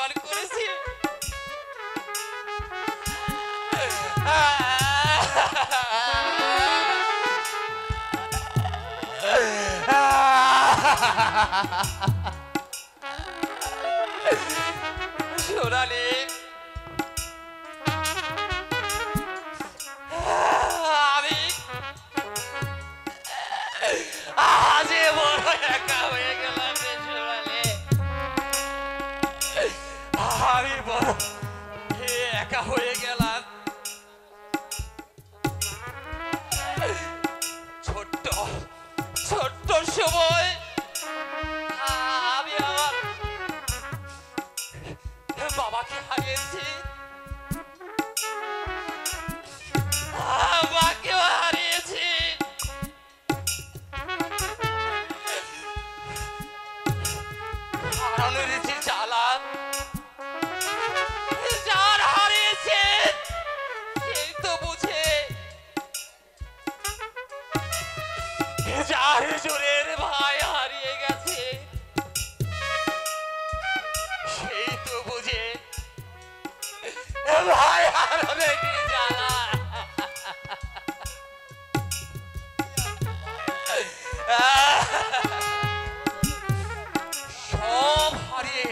অপমান করেছি। সোনালি, আমি আজ বড় একা হয়ে গেলাম রে সোনালি। আমি বড় একা হয়ে গেলাম। ছোট্ট ছোট্ট সময় আমি আমার বাবাকে হারিয়েছি, মাকেও হারিয়েছি। হারানোর যে জ্বালা, যার হারিয়েছে সেই তো বুঝে, যার জোরের ভাই হারিয়ে গেছে সেই তো বুঝে ভাই হারানোর কি জ্বালা। সব হারিয়ে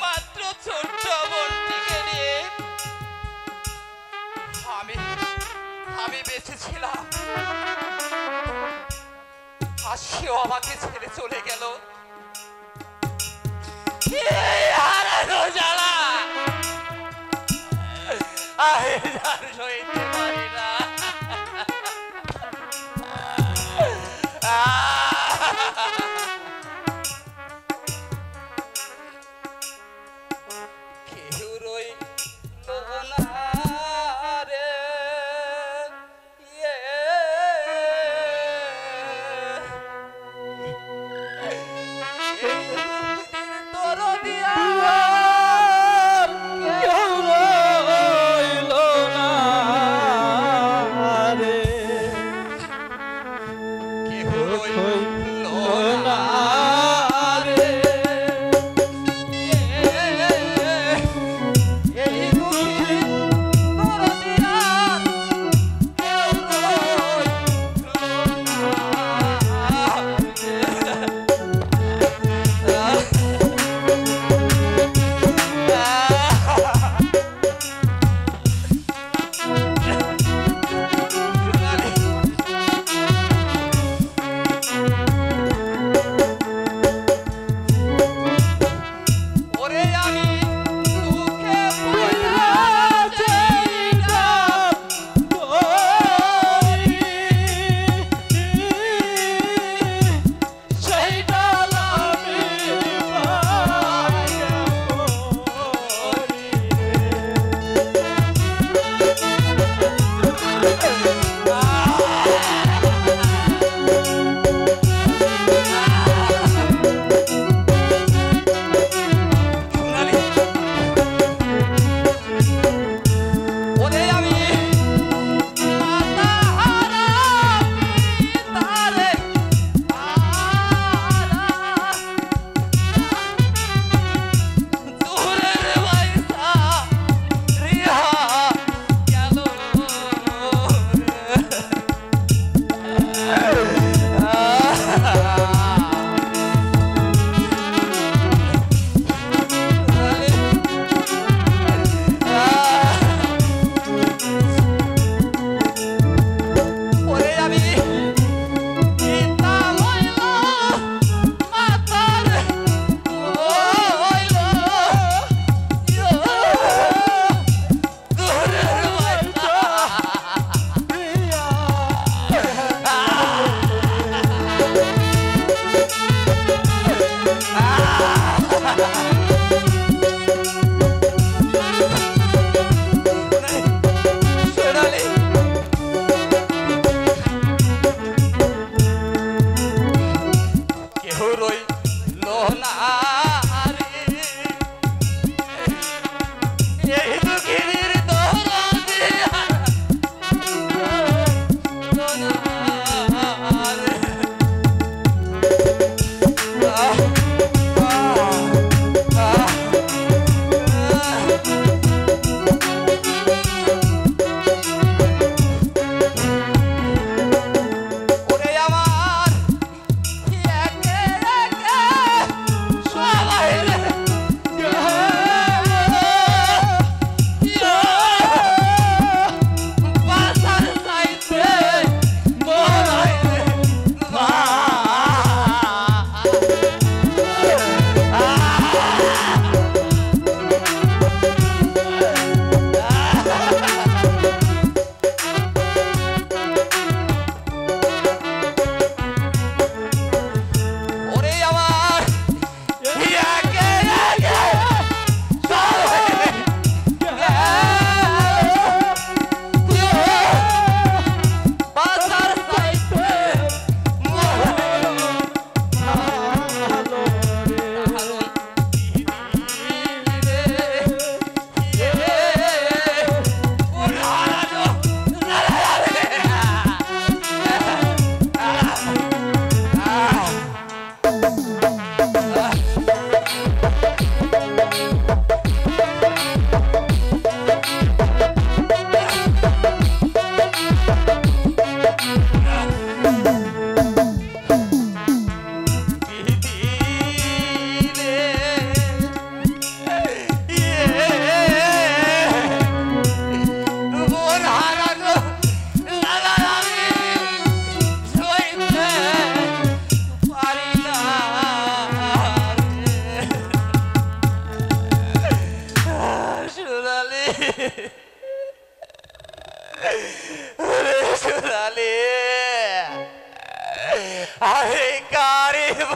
মাত্র ছোট্ট বোনটিকে নিয়ে আমি বেঁচে ছিলাম, আর সেও আমাকে ছেড়ে চলে গেল। হারানো জ্বালা আমি আর সইতে পারি না। কেউ রইল না রে, তোর দিয়া কেউ রইল না।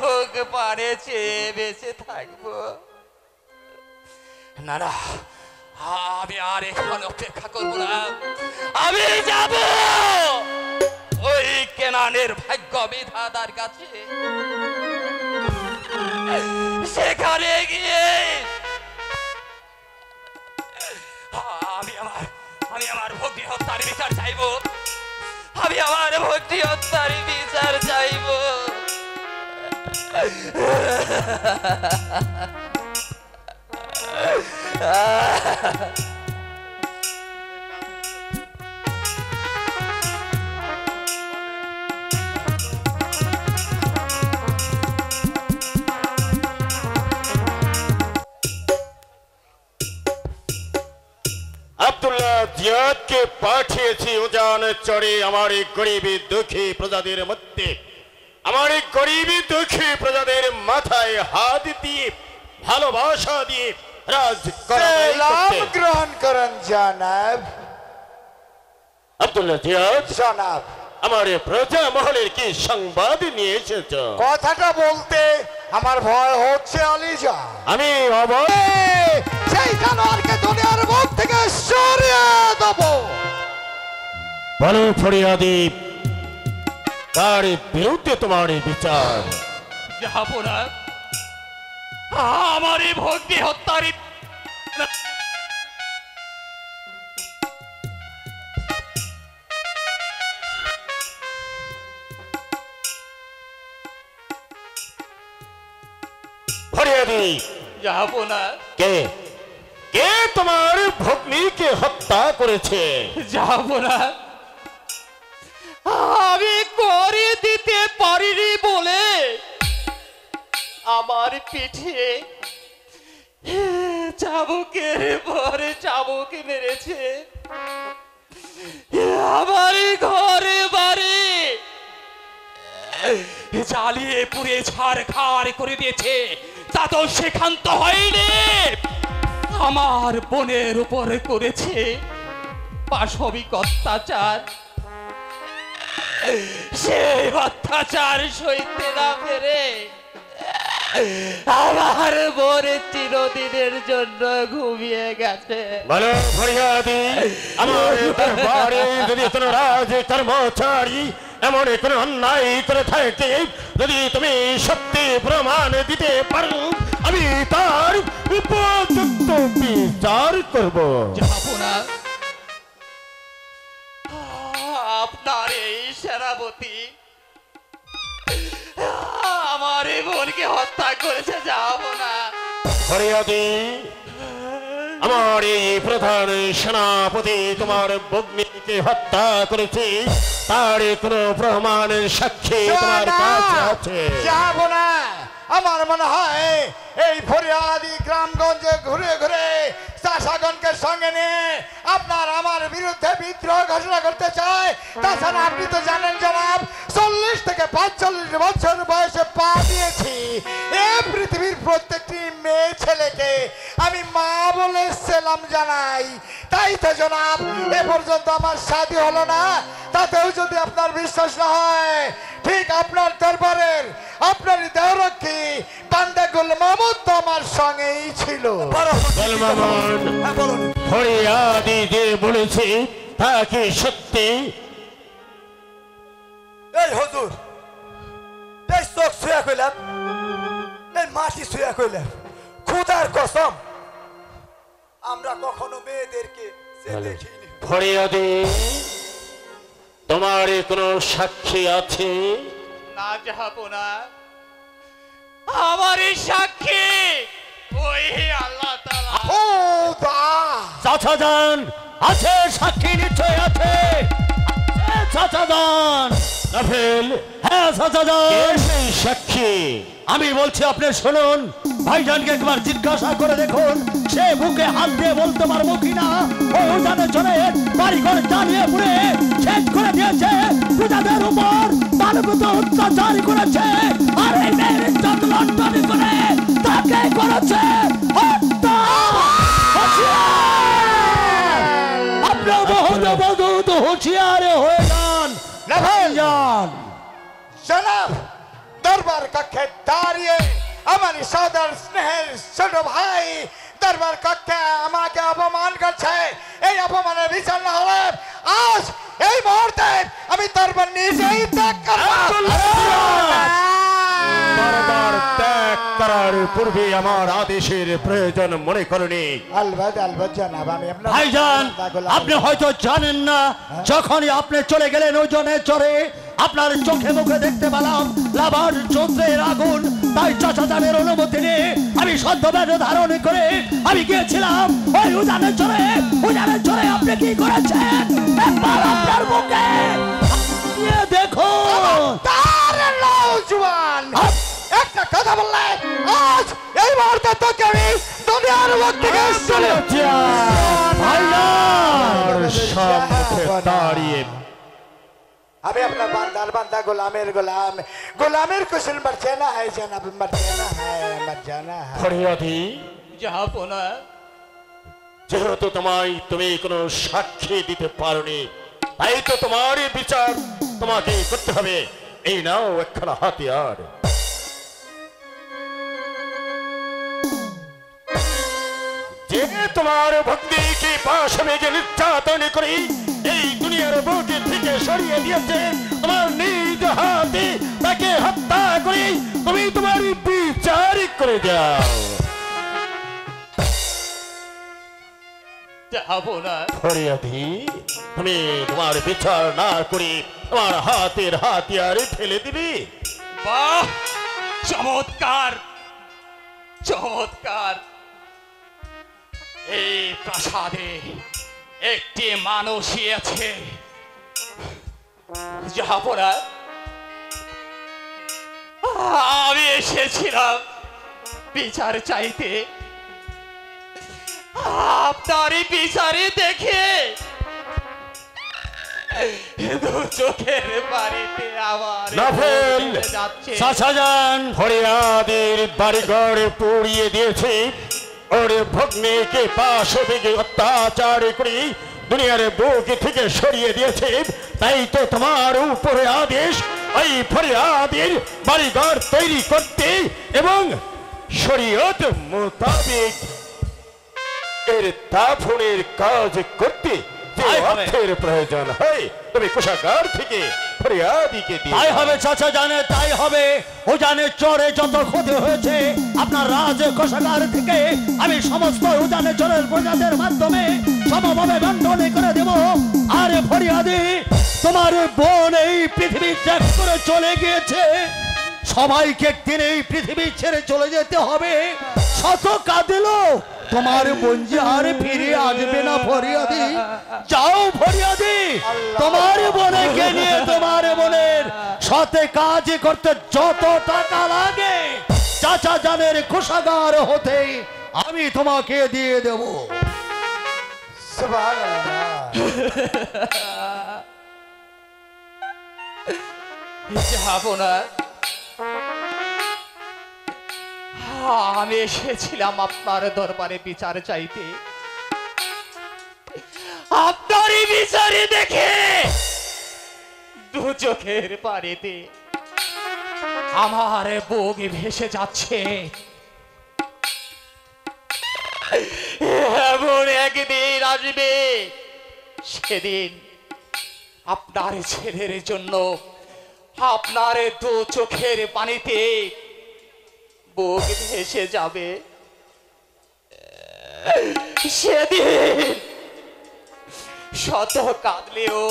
হোক পারে চেয়ে বেঁচে থাকবো না। না, আমি আর এখানে অপেক্ষা করবো না। আমি যাব ওই কেনানের ভাগ্য বিধাতার কাছে। সেখানে গিয়ে আমি আমার ভক্তি হত্যার বিচার চাইবো। আমি আমার ভক্তি হত্যার বিচার চাইবো। আব্দুল্লাহ জিয়াদকে পাঠিয়েছি উজান চড়ে আমার এই গরিবী দুঃখী প্রজাদের মধ্যে, আমার এই গরিবী দুঃখী প্রজাদের মাথায় হাত দিয়ে ভালোবাসা দিয়ে রাজ গ্রহণ করেন জনাব। আব্দুল্লাহ জিয়াদ জনাব, আমার প্রজা মহলের কি সংবাদ নিয়ে এসেছ? কথাটা বলতে আমার ভয় হচ্ছে আলিজা। আমি সেই জানোয়ারকে দুনিয়ার মুখ থেকে সরিয়ে দেব। বলো ফরিয়াদি, তার বিরুদ্ধে তোমার বিচার? যাবো না, আমার এই ভক্তি হত্যার ফরিয়াদি যাবো না। কে কে তোমার ভগ্নীকে হত্যা করেছে? যাবো না, আমি করে দিতে পারিনি বলে আমার পিঠে চাবুকের পরে চাবুক মেরেছে। আমার ঘরে বাড়ি জ্বালিয়ে পুড়ে ছাড়খাড় করে দিয়েছে। তা তো সেখান্ত হয়নি, আমার বোনের উপরে করেছে পাশবিক অত্যাচার। সেই অত্যাচার সইতে না পেরে আমার বোন চিরদিনের জন্য ঘুমিয়ে গেছে। বলো ফরিয়াদি, আমার দরবারে যদি কোনো রাজ কর্মচারী এমন কোনো অন্যায় করে থাকে, যদি তুমি সত্যি প্রমাণ দিতে পারো, আমি তার উপযুক্ত বিচার করব। যাবো না, আপনার এই সেনাপতি আমার এই বোনকে হত্যা করেছে। যাবো না ফরিয়াদি, আমার এই প্রধান সেনাপতি তোমার ভগ্নীকে হত্যা করেছে, তার কোনো প্রমাণের সাক্ষী তোমার কাছে আছে? যাব না। আমার মনে হয় এই ফরিয়াদি গ্রামগঞ্জে ঘুরে ঘুরে চাষাগণকে সঙ্গে নিয়ে আপনার আমার বিরুদ্ধে বিদ্রোহ ঘোষণা করতে চায়। তাছাড়া আপনি তো জানেন জনাব, 40 থেকে 45 বছর বয়সে পা দিয়েছি। এই পৃথিবীর প্রত্যেকটি মেয়ে ছেলেকে আমি মা বলে সেলাম জানাই। তাই তো জনাব, এ পর্যন্ত আমার শাদী হলো না। তাতেও যদি আপনার বিশ্বাস না হয়, ঠিক আপনার দরবারের আপনারই দেহরক্ষী বান্দা গুল মাহমুদ তো আমার সঙ্গেই ছিল। ফরিয়াদি যে বলেছে তা কি সত্যি? এই হুজুর, এই চোখ ছুঁয়া কইলাম, এই মাটি ছুঁয়া কইলাম, খোদার কসম আমরা কখনো মেয়েদেরকে দেখিনি। ফরিয়াদি, তোমার কোনো সাক্ষী আছে? না, যাবো না। আমার এই সাক্ষী ওই আল্লাহ তাআলা। চাচা যান আছে, সাক্ষী নিশ্চয় আছে। চাচা যান রাফেল, হ্যাঁ চাচা যান সেই সাক্ষী। আমি বলছি আপনি শুনুন, ভাইজানকে একবার জিজ্ঞাসা করে দেখুন, সে বুকে হাত দিয়ে বলতে পারবো কিনা ও জানে চলে বাড়িঘর জ্বালিয়ে পুড়ে শেষ করে দিয়েছে, পূজাদের উপর মানবতা অত্যাচার করেছে, আর এই মেয়ের ইজ্জত লন্ডন করে তাকে করেছে হত্যা। আপনার বহুত হুঁশিয়ার হয়ে যান। জনাব, দরবার কক্ষে দাঁড়িয়ে আমার সদর স্নেহের ছোট ভাই দরবার কক্ষে আমাকে অপমান করছে। এই অপমানের বিচার না হলে আজ এই মুহূর্তে আমি দরবার নিজেই ত্যাগ করব। বারবার ত্যাগ করার পূর্বে আমার আদেশের প্রয়োজন মনে করনি। আলবাদ আলবাদ জানাব আমি আপনার ভাইজান, আপনি হয়তো জানেন না, যখনই আপনি চলে গেলেন ওজনে চড়ে আপনার চোখে মুখে দেখতে পেলাম লাভার চন্দ্রের আগুন। তাই চাচাজানের অনুমতি নিয়ে আমি সদ্যবেদ ধারণ করে আমি গিয়েছিলাম ওই উজানের চড়ে। উজানের চড়ে আপনি কি করেছেন একবার আপনার মুখে দেখো। তার নওজওয়ান একটা কথা বললে আজ এই মুহূর্তে তোকে আমি দুনিয়ার মুখ থেকে চলে দাঁড়িয়ে আমি আপনার বান্দার বান্দা গোলামের গোলাম। গোলামের কুশল मर जाना है जनाब, मर जाना है, मर जाना है। ফরিয়াদি, জাহাপনা, যেহেতু তুমি কোনো সাক্ষী দিতে পারোনি, তাই তো তোমার বিচার তোমাকে করতে হবে। এই নাও একখানা হাতিয়ার। যে তোমার ভক্তিকে পাশে মেঘে নির্যাতন করে এই দুনিয়ার বুকে থেকে সরিয়ে দিয়েছে, তোমার নিজ হাতে তাকে হত্যা করে তুমি তোমার বিচার করে যাও। জাহাপনা, ফরিয়াদি, তুমি তোমার বিচার না করে তোমার হাতের হাতিয়ার ফেলে দিবি? বাহ, চমৎকার চমৎকার। এই প্রাসাদে একটি মানুষই আছে। জাহাপনা, আমি এসেছিলাম বিচার চাইতে। আপনারই বিচারে দেখে দু চোখের বাড়িতে আমার নাফেল যাচ্ছে। চাচাজান ফরিয়াদের বাড়িঘর পুড়িয়ে দিয়েছে, ওর ভগ্নীকে পাশে বেগে অত্যাচার করে দুনিয়ার বুক থেকে সরিয়ে দিয়েছে। তাই তো তোমার উপরে আদেশ ওই ফরিয়াদের বাড়িঘর তৈরি করতে এবং শরীয়ত মোতাবেক এর দাফনের কাজ করতে যে অর্থের প্রয়োজন হয় তুমি কোষাগার থেকে ফরিয়াদিকে দিয়ে তাই হবে চাচা জানে, তাই হবে। ও জানে চরে যত ক্ষতি হয়েছে আপনার রাজ কোষাগার থেকে আমি সমস্ত উজানে চরের প্রজাদের মাধ্যমে সমভাবে বন্টন করে দেব। আরে ফরিয়াদি, তোমার বোন এই পৃথিবী ত্যাগ করে চলে গিয়েছে। সবাইকে একদিন এই পৃথিবী ছেড়ে চলে যেতে হবে। শত কাঁদিল তোমার বোন যে আর ফিরে আসবে না। ফরিয়াদি, যাও ফরিয়াদি, তোমার বোনকে নিয়ে তোমার বোনের সাথে কাজ করতে যত টাকা লাগে চাচা জানের কোষাগার হতে আমি তোমাকে দিয়ে দেব। জাহাপনা, আমি এসেছিলাম আপনার দরবারে বিচার চাইতে। আপনারই বিচারে দেখে দু চোখের পানিতে আমার বুক ভেসে যাচ্ছে। এমন একদিন আসবে, সেদিন আপনার ছেলের জন্য আপনার দু চোখের পানিতে বুক ভেসে যাবে। সেদিন শত কাঁদলেও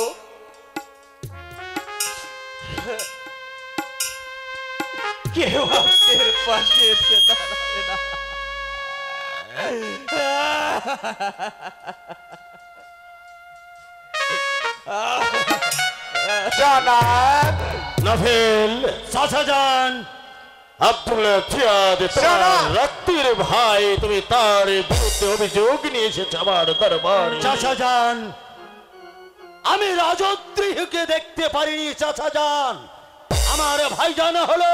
কেউ আপনার পাশে এসে দাঁড়াবে না। জানাব নাফেল চাচাজান, আব্দুল্লাহ জিয়াদ তোমার রক্তের ভাই, তুমি তার বিরুদ্ধে অভিযোগ নিয়ে এসেছো আমার দরবারে। চাচাজান, আমি রাজদ্রোহীকে দেখতে পারিনি। চাচাজান, আমার ভাইজান হলো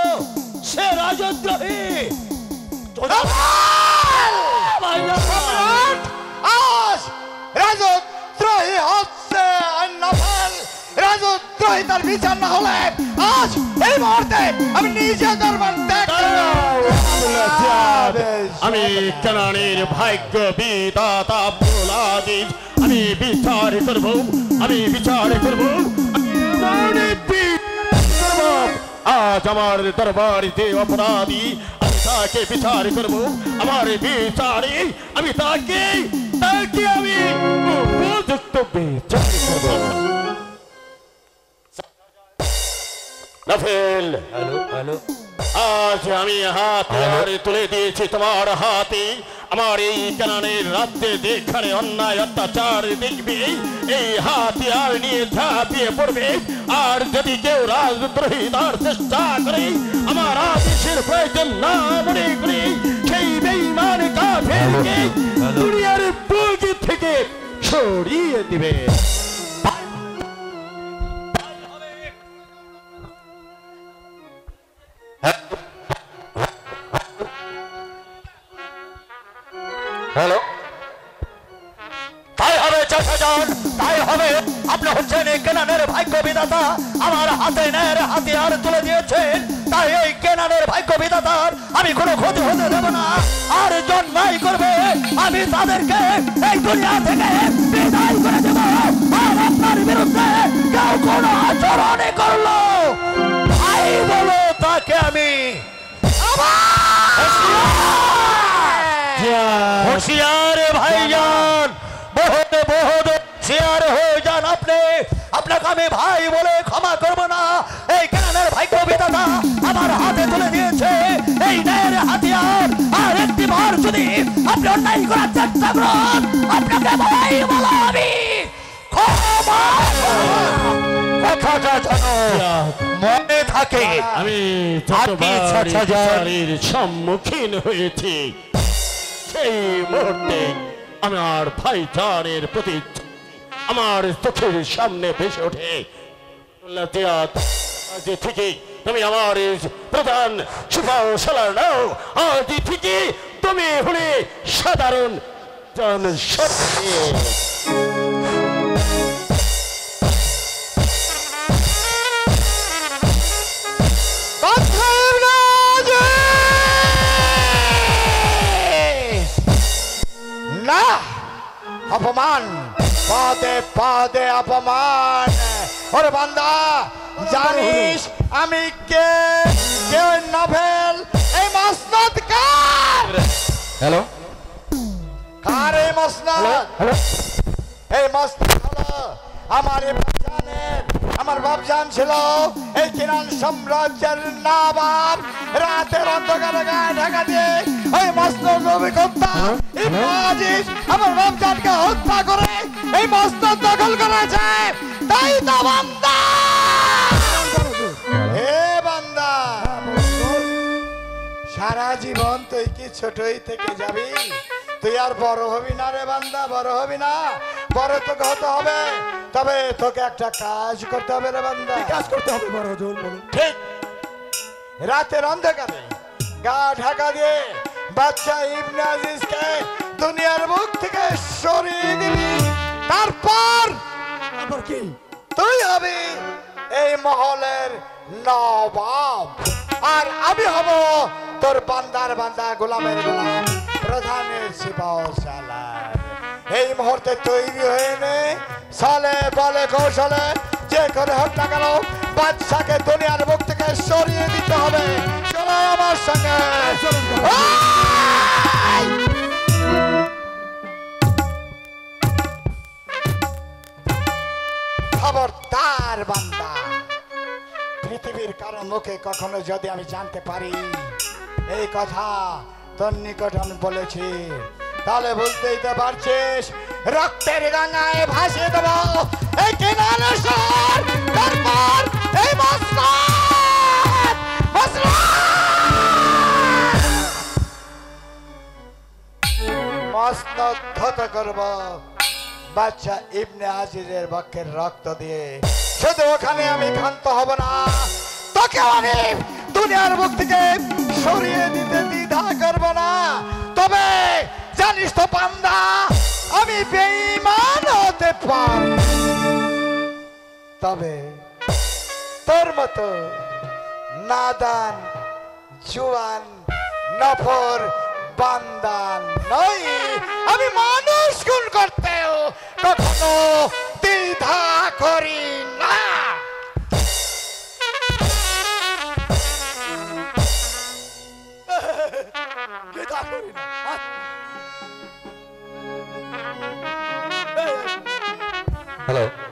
সে রাজদ্রোহী। আজ রাজদ্রোহী হচ্ছে নাফেল। রাজদ্রোহিতার বিচার না হলে আজ এই মুহূর্তে আমি নিজে দরবার ত্যাগ আমি কেনানের ভাগ্য বিধাতা আব্দুল আজিজ আমি বিচার করব আমি বিচার করব আজ আমার দরবারিতে অপরাধী আমি তাকে বিচার করব আমার বিচারে আমি তাকে আমি উপযুক্ত বিচার করব নাফেল হ্যালো আজ আমি হাতিয়ার তুলে দিয়েছি তোমার হাতে আমার এই কেনানের রাজ্যে যেখানে অন্যায় অত্যাচার দেখবে এই হাতিয়ার নিয়ে ঝাঁপিয়ে পড়বে আর যদি কেউ রাজদ্রোহিতার চেষ্টা করে আমার আদেশের প্রয়োজন না মনে করে সেই বেঈমান কাফেরকে দুনিয়ার বুক থেকে সরিয়ে দিবে হ্যালো তাই হবে চাচাজান তাই হবে আপনি হচ্ছেন এই কেনানের ভাগ্য বিধাতা আমার হাতে ন্যায়ের হাতিয়ার তুলে দিয়েছেন তাই এই কেনানের ভাগ্য বিধাতার আমি কোনো ক্ষতি হতে দেব না আর জন্মাই করবে আমি তাদেরকে এই দুনিয়া থেকে বিদায় করে দেব আর আপনার বিরুদ্ধে কেউ কোনো আচরণ করলো তাই বলো তাকে আমি होशियार भाईजान बहुत बहुत होशियार हो जान अपने আপনাকে আমি ভাই বলে ক্ষমা করব না এই কেনানের ভাগ্য বিধাতা আমার হাতে তুলে দিয়েছে এই ন্যায়ের হাতিয়ার আর একটি বার যদি আপনি অন্যায় করার চেষ্টা করেন আপনাকে ভাই বলে আমি ক্ষমা কথাটা জানো মনে থাকে আমি যতবার সম্মুখীন হয়েছি সেই মুহূর্তে আমার ভাইজানের প্রতি আমার চোখের সামনে ভেসে ওঠে আজ থেকে তুমি আমার প্রধান সুপারশালার নাও আজ থেকে তুমি হলে সাধারণ জনশক্তি না অপমান পদে পদে অপমান ওরে বান্দা জানিস আমি কে কে নভেল এই মসনদ কার হ্যালো কার এই মসনদ এই মসনদ হলো আমার আমার বাপজান ছিল এই কিরান সাম্রাজ্যের নবাব রাতের অন্ধকারে গায়ে ঢাকা দিয়ে ওই মসনদ অভিজ্ঞতা ইবনে আজিজ আমার বাপজানকে হত্যা করে এই মসনদ দখল করেছে তাই তো বান্দা হে বান্দা সারা জীবন তুই কি ছোটই থেকে যাবি তুই আর বড় হবি না রে বান্দা বড় হবি না বড় তোকে হতে হবে তবে তোকে একটা কাজ করতে হবে রে বান্দা কাজ করতে হবে বড় হুজুর বলুন ঠিক রাতের অন্ধকারে গা ঢাকা দিয়ে বাদশা ইবনে আজিজকে দুনিয়ার মুখ থেকে সরিয়ে দিবি তারপর কি তুই হবি এই মহলের নবাব আর আমি হব তোর বান্দার বান্দা গোলামের গোলাম প্রধানের সিপাহসালার এই মুহূর্তে তৈরি হয়ে নে সালে বলে কৌশলে যে করে হোক না কেন বাদশাকে দুনিয়ার মুখ থেকে সরিয়ে দিতে হবে চলো আমার সঙ্গে খবরদার বান্দা পৃথিবীর কারো মুখে কখনো যদি আমি জানতে পারি এই কথা তোর নিকট আমি বলেছি তাহলে বুঝতেই তো পারছিস রক্তের গঙ্গায় ভাসিয়ে দেব এই কেনানের শহর তারপর এই মসনদ ধত করব বাদশা ইবনে আজিজের বক্ষের রক্ত দিয়ে শুধু ওখানে আমি ক্ষান্ত হব না তোকে আমি দুনিয়ার মুখ থেকে সরিয়ে দিতে দ্বিধা করব না তবে জানিস তো বান্দা আমি বেঈমান হতে পারি তবে তোর মতো নাদান জুয়ান নফর বান্দান নই। আমি মানুষ খুন করতেও কখনো দ্বিধা করি না। দ্বিধা করি না। হ্যালো